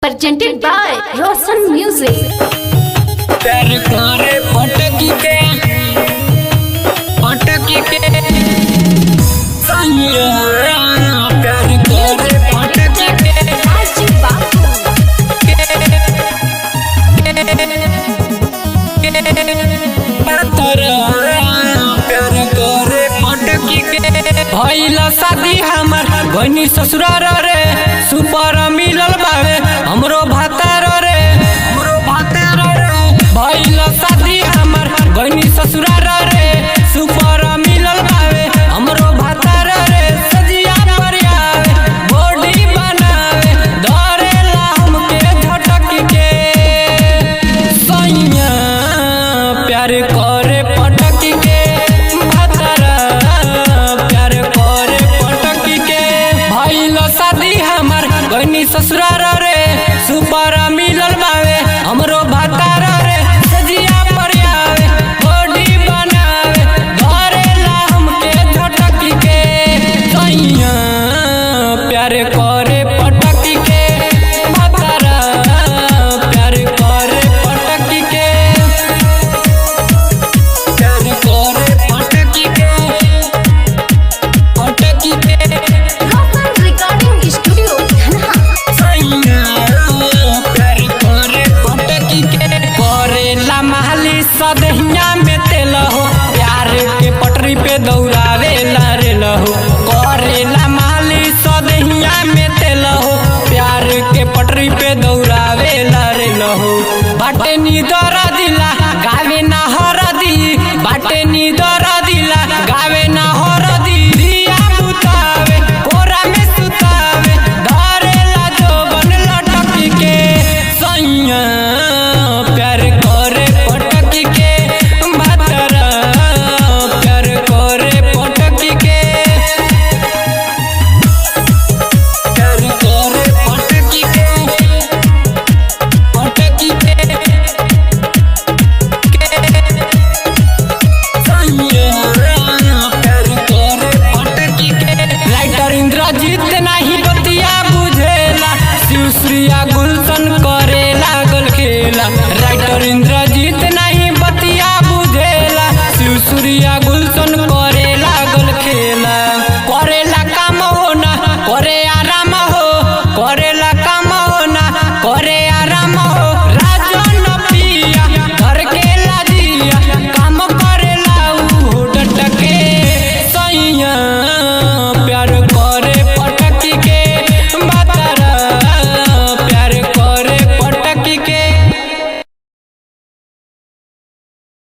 presented by Roshan Music. प्यार करे पटकी के सैया प्यार करे पटकी के प्यार करे पटकी के भइला शादी हमार बहनी ससुरार रे सुपर मिलल बावे हमरो भातार रे भइला शादी हमार बहनी ससुरार रे सुपर मिलल बावे हमरो भातार रे सजिया पर आवे बॉडी बनावे धरेला हमके झटक के सैया प्यार करे पटक के भातारा प्यार करे पटक के भइला शादी हमार बहनी ससुरार रे सुपर मिलल बावे हमरो भातार रे सजिया पर आवे बॉडी बनावे धरेला हमके झटक के सैया प्यार करे पटक के भातारा प्यार करे पटक के प्यार करे पटक के Roshan Recording Studio, Dhanha. करेला महली सदहिया में तेल हो प्यार के पटरी पे दौड़ावे रे लहो करेला महली सदहिया में तेल हो प्यार के पटरी पे दौड़ावे रे लहो बाटे नी दरा दिला गावे ना हर दी बाटे नी दरा दिला गावे ना हर दी दिया बुतावे कोरा में सुतावे धरेला जोबन लटक के सैया प्यार करे पटक के भातारा प्यार करे पटक के प्यार करे पटक के राइटर इंद्रजीत नहीं बतिया बुझेला शिवश्रिया गुलशन करे लागल खेला राइटर इंद्रजीत